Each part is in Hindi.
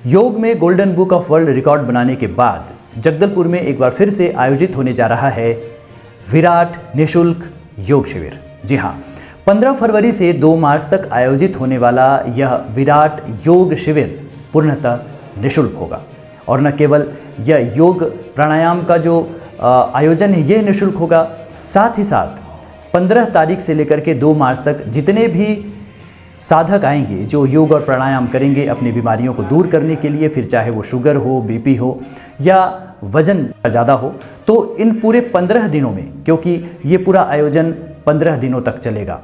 योग में golden book of world record बनाने के बाद जगदलपुर में एक बार फिर से आयोजित होने जा रहा है विराट निःशुल्क योग शिविर। जी हाँ, 15 फरवरी से 2 मार्च तक आयोजित होने वाला यह विराट योग शिविर पूर्णतः निःशुल्क होगा। और न केवल यह योग प्राणायाम का जो आयोजन है यह निःशुल्क होगा, साथ ही साथ 15 तारीख से लेकर के 2 मार्च तक जितने भी साधक आएंगे जो योग और प्राणायाम करेंगे अपनी बीमारियों को दूर करने के लिए, फिर चाहे वो शुगर हो, बीपी हो या वजन ज़्यादा हो, तो इन पूरे 15 दिनों में, क्योंकि ये पूरा आयोजन 15 दिनों तक चलेगा,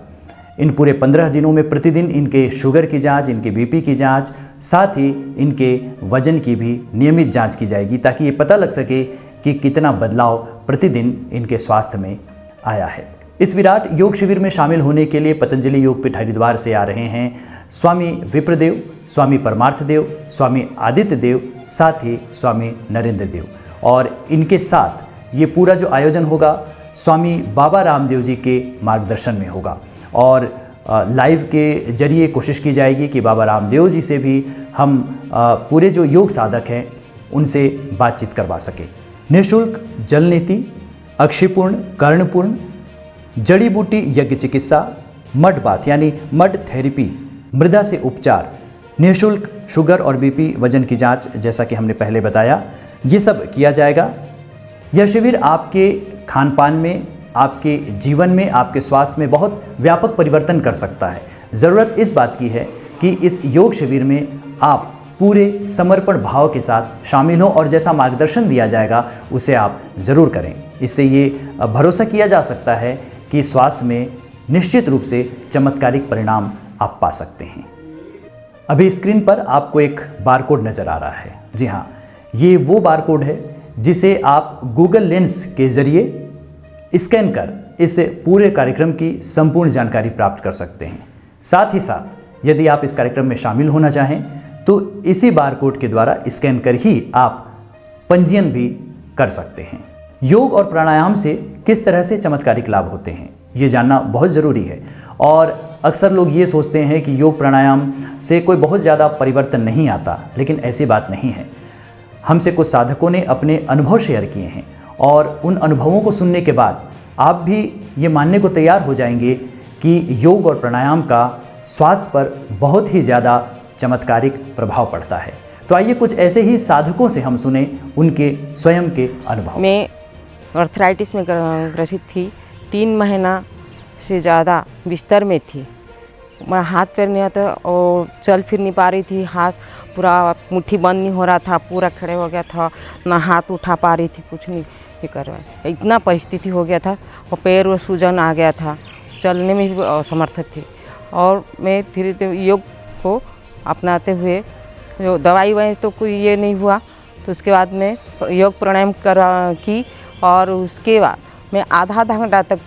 इन पूरे 15 दिनों में प्रतिदिन इनके शुगर की जांच, इनके बीपी की जांच, साथ ही इनके वजन की भी नियमित जांच की जाएगी ताकि ये पता लग सके कि कितना बदलाव प्रतिदिन इनके स्वास्थ्य में आया है। इस विराट योग शिविर में शामिल होने के लिए पतंजलि योगपीठ हरिद्वार से आ रहे हैं स्वामी विप्रदेव, स्वामी परमार्थ देव, स्वामी आदित्य देव, साथ ही स्वामी नरेंद्र देव। और इनके साथ ये पूरा जो आयोजन होगा स्वामी बाबा रामदेव जी के मार्गदर्शन में होगा। और लाइव के जरिए कोशिश की जाएगी कि बाबा रामदेव जी से भी हम पूरे जो योग साधक हैं उनसे बातचीत करवा सकें। निःशुल्क जल नीति, अक्षिपूर्ण, कर्णपूर्ण, जड़ी बूटी यज्ञ चिकित्सा, मड बाथ यानी मड थेरेपी, मृदा से उपचार, निःशुल्क शुगर और बीपी वजन की जांच, जैसा कि हमने पहले बताया, ये सब किया जाएगा। यह शिविर आपके खान पान में, आपके जीवन में, आपके स्वास्थ्य में बहुत व्यापक परिवर्तन कर सकता है। ज़रूरत इस बात की है कि इस योग शिविर में आप पूरे समर्पण भाव के साथ शामिल हों और जैसा मार्गदर्शन दिया जाएगा उसे आप ज़रूर करें। इससे ये भरोसा किया जा सकता है कि स्वास्थ्य में निश्चित रूप से चमत्कारिक परिणाम आप पा सकते हैं। अभी स्क्रीन पर आपको एक बारकोड नज़र आ रहा है। जी हाँ, ये वो बारकोड है जिसे आप गूगल लेंस के ज़रिए स्कैन कर इस पूरे कार्यक्रम की संपूर्ण जानकारी प्राप्त कर सकते हैं। साथ ही साथ यदि आप इस कार्यक्रम में शामिल होना चाहें तो इसी बारकोड के द्वारा स्कैन कर ही आप पंजीयन भी कर सकते हैं। योग और प्राणायाम से किस तरह से चमत्कारिक लाभ होते हैं ये जानना बहुत ज़रूरी है। और अक्सर लोग ये सोचते हैं कि योग प्राणायाम से कोई बहुत ज़्यादा परिवर्तन नहीं आता, लेकिन ऐसी बात नहीं है। हमसे कुछ साधकों ने अपने अनुभव शेयर किए हैं और उन अनुभवों को सुनने के बाद आप भी ये मानने को तैयार हो जाएंगे कि योग और प्राणायाम का स्वास्थ्य पर बहुत ही ज़्यादा चमत्कारिक प्रभाव पड़ता है। तो आइए कुछ ऐसे ही साधकों से हम सुने उनके स्वयं के अनुभव। मैं आर्थराइटिस में ग्रसित थी, 3 महीना से ज़्यादा बिस्तर में थी। मेरा हाथ पैर नहीं आता और चल फिर नहीं पा रही थी, हाथ पूरा मुट्ठी बंद नहीं हो रहा था, पूरा खड़े हो गया था, ना हाथ उठा पा रही थी, कुछ नहीं ये कर रहा है। इतना परिस्थिति हो गया था और पैर और सूजन आ गया था, चलने में भी असमर्थ थी। और मैं धीरे धीरे योग को अपनाते हुए जो दवाई वाई तो कोई ये नहीं हुआ, तो उसके बाद मैं योग प्राणायाम की और उसके बाद मैं आधा घंटा तक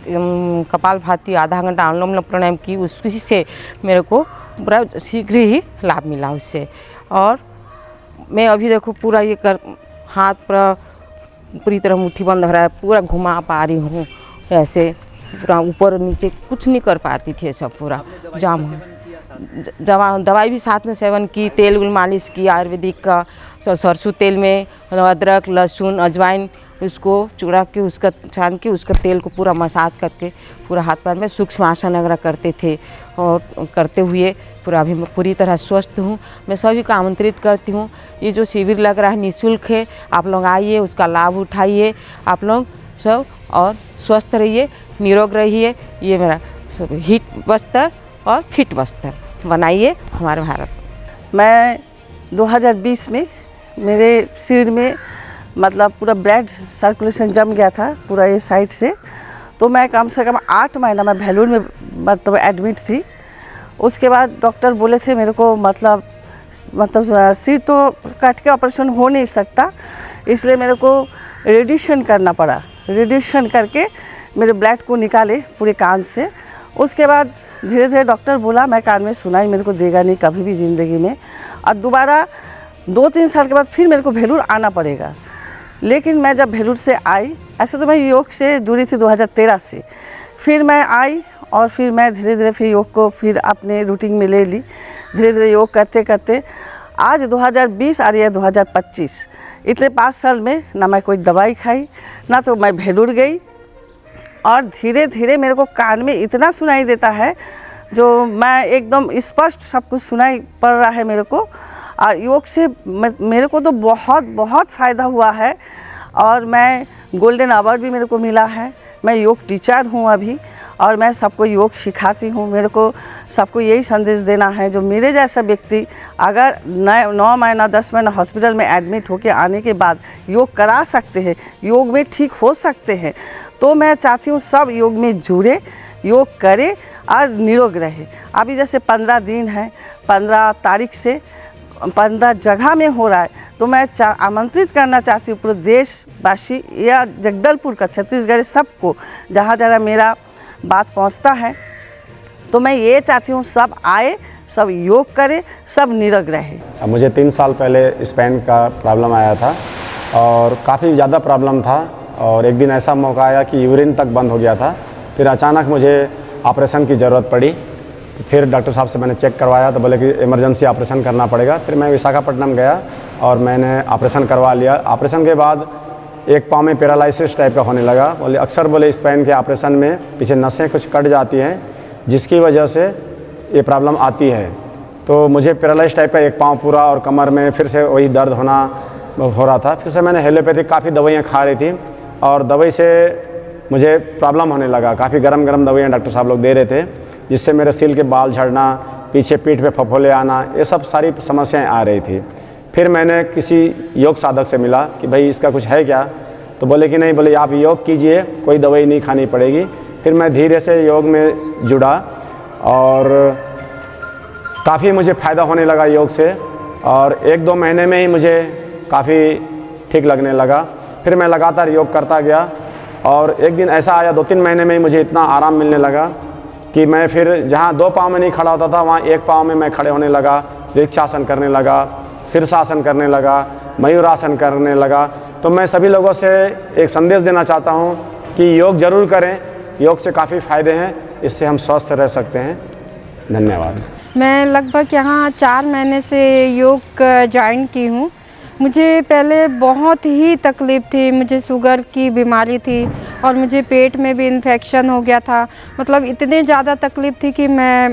कपालभाति, आधा घंटा अनुलोम विलोम प्राणायाम की। उसी से मेरे को पूरा शीघ्र ही लाभ मिला उससे। और मैं अभी देखो पूरा ये कर हाथ पूरी तरह मुट्ठी बंद हो रहा है, पूरा घुमा पा रही हूँ, ऐसे पूरा ऊपर नीचे कुछ नहीं कर पाती थी, सब पूरा जाम हो। दवाई भी साथ में सेवन की, तेल उल मालिश की आयुर्वेदिक का, सरसों तेल में अदरक, लहसुन, अजवाइन उसको चुरा के उसका छान के उसका तेल को पूरा मसाज करके पूरा हाथ पैर में सूक्ष्म आसन वगैरह करते थे। और करते हुए पूरा अभी मैं पूरी तरह स्वस्थ हूँ। मैं सभी को आमंत्रित करती हूँ, ये जो शिविर लग रहा है निःशुल्क है, आप लोग आइए, उसका लाभ उठाइए आप लोग सब, और स्वस्थ रहिए, निरोग रहिए। ये मेरा सब हिट बस्तर और फिट बस्तर बनाइए हमारे भारत। मैं 2020 में मेरे सिर में मतलब पूरा ब्लड सर्कुलेशन जम गया था पूरा ये साइड से, तो मैं कम से कम 8 महीना मैं भेलूर में मतलब एडमिट थी। उसके बाद डॉक्टर बोले थे मेरे को मतलब सिर तो काट के ऑपरेशन हो नहीं सकता, इसलिए मेरे को रेडिएशन करना पड़ा। रेडिएशन करके मेरे ब्लड को निकाले पूरे कान से। उसके बाद धीरे धीरे डॉक्टर बोला, मैं कान में सुनाई मेरे को देगा नहीं कभी भी ज़िंदगी में, और दोबारा 2-3 साल के बाद फिर मेरे को भेलूर आना पड़ेगा। लेकिन मैं जब भेलूर से आई, ऐसे तो मैं योग से जुड़ी थी 2013 से, फिर मैं आई और फिर मैं धीरे धीरे फिर योग को फिर अपने रूटीन में ले ली। धीरे धीरे योग करते करते आज 2020 आ रही है 2025, इतने 5 साल में ना मैं कोई दवाई खाई, ना तो मैं भेलूर गई, और धीरे धीरे मेरे को कान में इतना सुनाई देता है जो मैं एकदम स्पष्ट सब कुछ सुनाई पड़ रहा है मेरे को। और योग से मेरे को तो बहुत बहुत फ़ायदा हुआ है, और मैं गोल्डन अवार्ड भी मेरे को मिला है। मैं योग टीचर हूँ अभी, और मैं सबको योग सिखाती हूँ। मेरे को सबको यही संदेश देना है, जो मेरे जैसा व्यक्ति अगर 9 महीना 10 महीना हॉस्पिटल में एडमिट होके आने के बाद योग करा सकते हैं, योग में ठीक हो सकते हैं, तो मैं चाहती हूँ सब योग में जुड़े, योग करें और निरोग रहे। अभी जैसे 15 दिन है, 15 तारीख से 15 जगह में हो रहा है, तो मैं आमंत्रित करना चाहती हूँ पूरे देशवासी या जगदलपुर का, छत्तीसगढ़, सबको जहाँ जहाँ मेरा बात पहुँचता है, तो मैं ये चाहती हूँ सब आए, सब योग करें, सब निरोग रहे। मुझे 3 साल पहले स्पेन का प्रॉब्लम आया था और काफ़ी ज़्यादा प्रॉब्लम था, और एक दिन ऐसा मौका आया कि यूरिन तक बंद हो गया था। फिर अचानक मुझे ऑपरेशन की ज़रूरत पड़ी। फिर डॉक्टर साहब से मैंने चेक करवाया तो बोले कि इमरजेंसी ऑपरेशन करना पड़ेगा। फिर मैं विशाखापट्टनम गया और मैंने ऑपरेशन करवा लिया। ऑपरेशन के बाद एक पाँव में पैरालिसिस टाइप का होने लगा। बोले अक्सर बोले स्पाइन के ऑपरेशन में पीछे नसें कुछ कट जाती हैं, जिसकी वजह से ये प्रॉब्लम आती है। तो मुझे पैरालाइज टाइप का एक पाँव पूरा, और कमर में फिर से वही दर्द हो रहा था। फिर से मैंने एलोपैथिक काफ़ी दवाइयाँ खा रही थी, और दवाई से मुझे प्रॉब्लम होने लगा। काफ़ी गरम दवाइयाँ डॉक्टर साहब लोग दे रहे थे, जिससे मेरे सिर के बाल झड़ना, पीछे पीठ पे फफोले आना, ये सब सारी समस्याएं आ रही थी। फिर मैंने किसी योग साधक से मिला कि भाई इसका कुछ है क्या, तो बोले कि नहीं, बोले आप योग कीजिए, कोई दवाई नहीं खानी पड़ेगी। फिर मैं धीरे से योग में जुड़ा और काफ़ी मुझे फ़ायदा होने लगा योग से, और 1-2 महीने में ही मुझे काफ़ी ठीक लगने लगा। फिर मैं लगातार योग करता गया, और एक दिन ऐसा आया 2-3 महीने में ही मुझे इतना आराम मिलने लगा कि मैं फिर जहाँ 2 पाँव में नहीं खड़ा होता था, वहाँ 1 पाँव में मैं खड़े होने लगा, वृक्षासन करने लगा, शीर्षासन करने लगा, मयूरासन करने लगा। तो मैं सभी लोगों से एक संदेश देना चाहता हूँ कि योग ज़रूर करें, योग से काफ़ी फ़ायदे हैं, इससे हम स्वस्थ रह सकते हैं। धन्यवाद। मैं लगभग यहाँ 4 महीने से योग ज्वाइन की हूँ। मुझे पहले बहुत ही तकलीफ़ थी, मुझे शुगर की बीमारी थी और मुझे पेट में भी इन्फेक्शन हो गया था। मतलब इतनी ज़्यादा तकलीफ़ थी कि मैं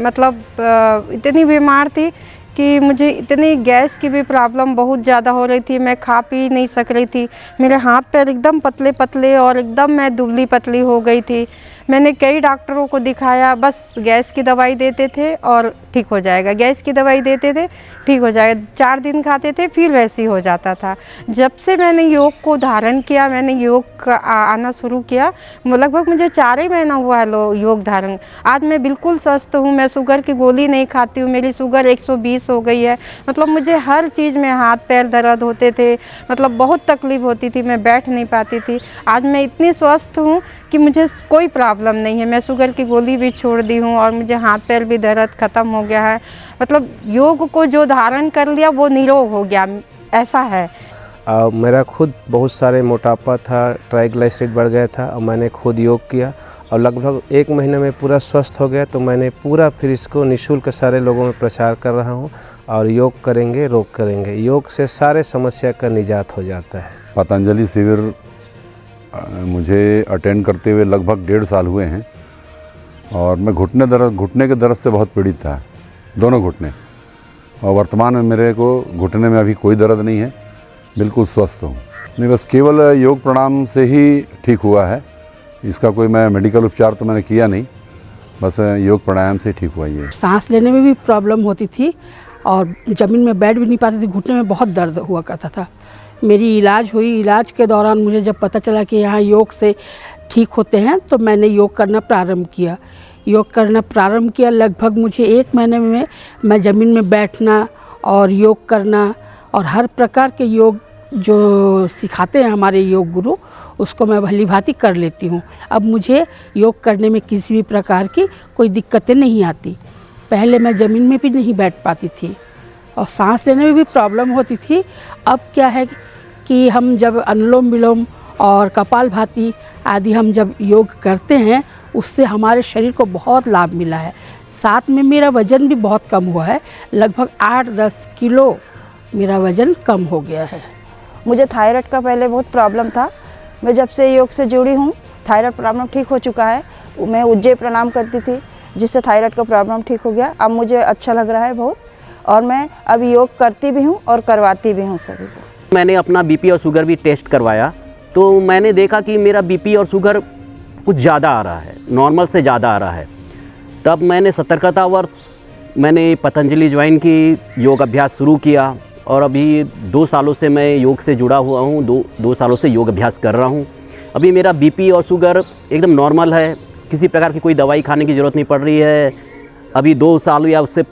इतनी बीमार थी कि मुझे इतनी गैस की भी प्रॉब्लम बहुत ज़्यादा हो रही थी। मैं खा पी नहीं सक रही थी, मेरे हाथ पैर एकदम पतले पतले और एकदम मैं दुबली पतली हो गई थी। मैंने कई डॉक्टरों को दिखाया, बस गैस की दवाई देते थे और ठीक हो जाएगा, गैस की दवाई देते थे ठीक हो जाएगा। 4 दिन खाते थे फिर वैसे ही हो जाता था। जब से मैंने योग को धारण किया, मैंने योग आना शुरू किया, लगभग मुझे 4 ही महीना हुआ है योग धारण। आज मैं बिल्कुल स्वस्थ हूँ, मैं शुगर की गोली नहीं खाती हूँ, मेरी शुगर 120 हो गई है। मतलब मुझे हर चीज़ में हाथ पैर दर्द होते थे, मतलब बहुत तकलीफ़ होती थी, मैं बैठ नहीं पाती थी। आज मैं इतनी स्वस्थ हूँ कि मुझे कोई प्रॉब्लम नहीं है। मैं शुगर की गोली भी छोड़ दी हूँ और मुझे हाथ पैर भी दर्द ख़त्म हो गया है। मतलब योग को जो धारण कर लिया वो निरोग हो गया, ऐसा है। मेरा खुद बहुत सारे मोटापा था, ट्राइग्लिसराइड बढ़ गया था, और मैंने खुद योग किया और लगभग 1 महीने में पूरा स्वस्थ हो गया। तो मैंने पूरा फिर इसको निःशुल्क सारे लोगों में प्रचार कर रहा हूँ, और योग करेंगे रोग करेंगे, योग से सारे समस्या का निजात हो जाता है। पतंजलि शिविर मुझे अटेंड करते हुए लगभग 1.5 साल हुए हैं, और मैं घुटने के दर्द से बहुत पीड़ित था, दोनों घुटने, और वर्तमान में मेरे को घुटने में अभी कोई दर्द नहीं है, बिल्कुल स्वस्थ हूँ। नहीं, बस केवल योग प्राणायाम से ही ठीक हुआ है, इसका कोई मैं मेडिकल उपचार तो मैंने किया नहीं, बस योग प्राणायाम से ठीक हुआ ये। सांस लेने में भी प्रॉब्लम होती थी और ज़मीन में बैठ भी नहीं पाती थी, घुटने में बहुत दर्द हुआ करता था। मेरी इलाज हुई, इलाज के दौरान मुझे जब पता चला कि यहाँ योग से ठीक होते हैं, तो मैंने योग करना प्रारंभ किया। लगभग मुझे 1 महीने में मैं ज़मीन में बैठना और योग करना और हर प्रकार के योग जो सिखाते हैं हमारे योग गुरु, उसको मैं भली भांति कर लेती हूँ। अब मुझे योग करने में किसी भी प्रकार की कोई दिक्कतें नहीं आती। पहले मैं ज़मीन में भी नहीं बैठ पाती थी और सांस लेने में भी प्रॉब्लम होती थी। अब क्या है कि हम जब अनुलोम विलोम और कपालभाति आदि हम जब योग करते हैं, उससे हमारे शरीर को बहुत लाभ मिला है। साथ में मेरा वज़न भी बहुत कम हुआ है, लगभग 8-10 किलो मेरा वज़न कम हो गया है। मुझे थायराइड का पहले बहुत प्रॉब्लम था। मैं जब से योग से जुड़ी हूँ थायराइड प्रॉब्लम ठीक हो चुका है। मैं उज्जय प्रणाम करती थी जिससे थायराइड का प्रॉब्लम ठीक हो गया। अब मुझे अच्छा लग रहा है बहुत, और मैं अब योग करती भी हूँ और करवाती भी हूँ सभी को। मैंने अपना बीपी और शुगर भी टेस्ट करवाया तो मैंने देखा कि मेरा बीपी और शुगर कुछ ज़्यादा आ रहा है, नॉर्मल से ज़्यादा आ रहा है। तब मैंने सतर्कतावश मैंने पतंजलि ज्वाइन की, योग अभ्यास शुरू किया और अभी 2 सालों से मैं योग से जुड़ा हुआ हूँ। 2 सालों से योग अभ्यास कर रहा हूँ। अभी मेरा बीपी और शुगर एकदम नॉर्मल है, किसी प्रकार की कोई दवाई खाने की ज़रूरत नहीं पड़ रही है। अभी 2 साल या उससे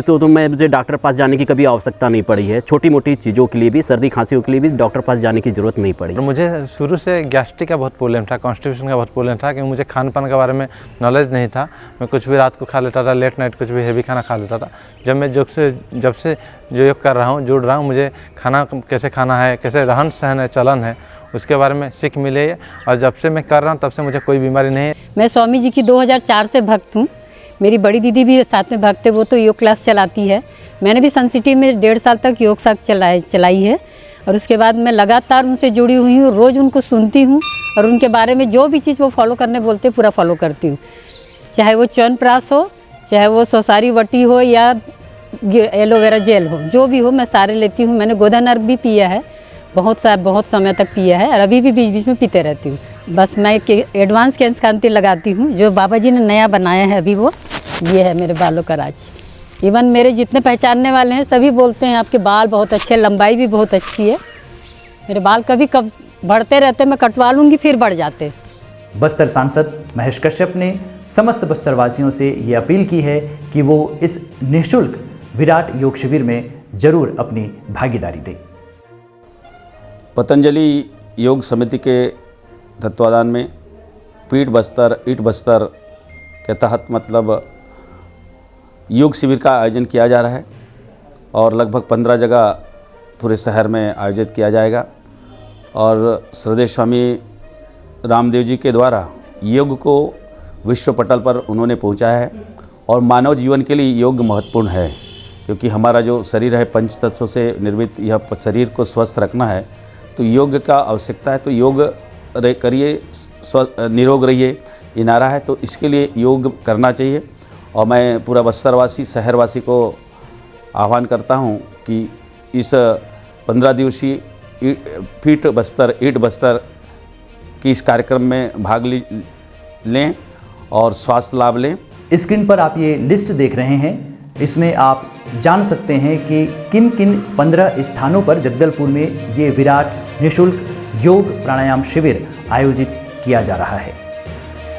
तो मुझे डॉक्टर पास जाने की कभी आवश्यकता नहीं पड़ी है। छोटी मोटी चीज़ों के लिए भी, सर्दी खांसियों के लिए भी डॉक्टर पास जाने की ज़रूरत नहीं पड़ी। और मुझे शुरू से गैस्ट्रिक का बहुत प्रॉब्लम था, कॉन्स्टिपेशन का बहुत प्रॉब्लम था, क्योंकि मुझे खान पान के बारे में नॉलेज नहीं था। मैं कुछ भी रात को खा लेता था, लेट नाइट कुछ भी हेवी खाना खा लेता था। जब मैं जब से योग कर रहा हूँ, जुड़ रहा हूँ, मुझे खाना कैसे खाना है, कैसे रहन सहन है, चलन है, उसके बारे में सीख मिली है। और जब से मैं कर रहा हूँ तब से मुझे कोई बीमारी नहीं है। मैं स्वामी जी की 2004 से भक्त हूँ। मेरी बड़ी दीदी भी साथ में भक्त है, वो तो योग क्लास चलाती है। मैंने भी सन सिटी में 1.5 साल तक योग साथ चलाई है और उसके बाद मैं लगातार उनसे जुड़ी हुई हूँ। रोज़ उनको सुनती हूँ और उनके बारे में जो भी चीज़ वो फॉलो करने बोलते पूरा फॉलो करती हूँ। चाहे वो च्यवनप्राश हो, चाहे वो सौसारी वटी हो या एलोवेरा जेल हो, जो भी हो मैं सारे लेती हूँ। मैंने गोधन अर्क भी पिया है, बहुत समय तक पिया है और अभी भी बीच बीच में पीते रहती हूँ। बस मैं एडवांस कैंसकांति लगाती हूँ जो बाबा जी ने नया बनाया है। अभी वो ये है मेरे बालों का राज। इवन मेरे जितने पहचानने वाले हैं सभी बोलते हैं आपके बाल बहुत अच्छे, लंबाई भी बहुत अच्छी है। मेरे बाल कभी बढ़ते रहते, मैं कटवा लूँगी फिर बढ़ जाते। बस्तर सांसद महेश कश्यप ने समस्त बस्तरवासियों से ये अपील की है कि वो इस निःशुल्क विराट योग शिविर में जरूर अपनी भागीदारी दें। पतंजलि योग समिति के तत्वाधान में ईट बस्तर के तहत मतलब योग शिविर का आयोजन किया जा रहा है और लगभग 15 जगह पूरे शहर में आयोजित किया जाएगा। और श्रद्धेय स्वामी रामदेव जी के द्वारा योग को विश्व पटल पर उन्होंने पहुंचाया है और मानव जीवन के लिए योग महत्वपूर्ण है, क्योंकि हमारा जो शरीर है पंच तत्वों से निर्मित, यह शरीर को स्वस्थ रखना है तो योग का आवश्यकता है। तो योग करिए, निरोग रहिए, ये नारा है, तो इसके लिए योग करना चाहिए। और मैं पूरा बस्तरवासी, शहरवासी को आह्वान करता हूँ कि इस 15 दिवसीय ईट बस्तर की इस कार्यक्रम में भाग लें और स्वास्थ्य लाभ लें। स्क्रीन पर आप ये लिस्ट देख रहे हैं, इसमें आप जान सकते हैं कि किन किन 15 स्थानों पर जगदलपुर में ये विराट निःशुल्क योग प्राणायाम शिविर आयोजित किया जा रहा है।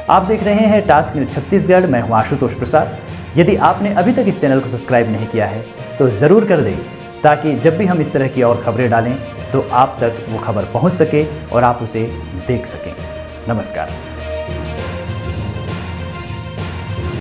आप देख रहे हैं टास्क न्यूज़ छत्तीसगढ़। मैं हूं आशुतोष प्रसाद। यदि आपने अभी तक इस चैनल को सब्सक्राइब नहीं किया है तो ज़रूर कर दें, ताकि जब भी हम इस तरह की और खबरें डालें तो आप तक वो खबर पहुंच सके और आप उसे देख सकें। नमस्कार।